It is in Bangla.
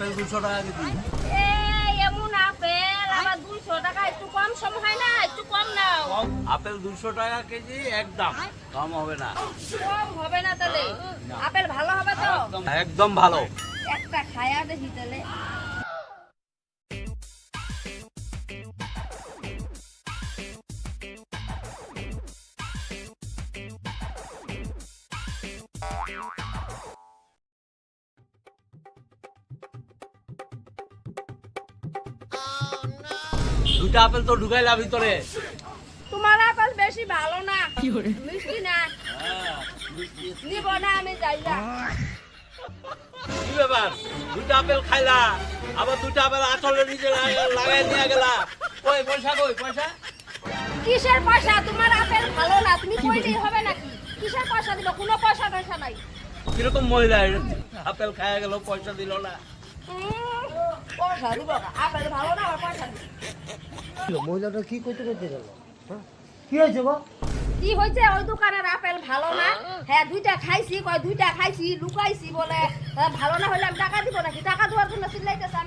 আপেল 200 টাকা কেজি। এমন আপেল আবার 200 টাকা, একটু কম সম হয় না? একটু কম নাও। আপেল 200 টাকা কেজি একদম, কম হবে না। কম হবে না তাহলে? আপেল ভালো হবে তো? একদম একদম ভালো। একটা খায়া দেখি তাহলে। দুটা আপেল তো ঢুকাইলা ভিতরে। তোমার আপেল বেশি ভালো না, মিষ্টি না। হ্যাঁ, নিব না, আমি যাই না। কি ব্যাপার? দুটা আপেল খাইলা, আবার দুটা আপেল আঁচলে নিজে লাগাই নিয়ে গেলা। কই পয়সা, কই পয়সা? কিসের পয়সা? তোমার আপেল ভালো না, তুমি কইলেই হবে নাকি? কিসের পয়সা দিব? কোনো পয়সা টয়সা নাই। কিরকম মহিলা আপেল খায়া গেল, পয়সা দিল না। পয়সা দিব না, আপেল ভালো না, আমার পয়সা দিব। মহিলাটা কি করতে করতে গেল? হ্যাঁ? কি হয়েছে গো? কি হয়েছে? ওই দোকানের আপেল ভালো না। হ্যাঁ, দুইটা খাইছি, কয় দুইটা খাইছি, লুকাইছি বলে। ভালো না হলে আমি টাকা দিব নাকি? টাকা দেওয়ার জন্য চিল্লাইতেছে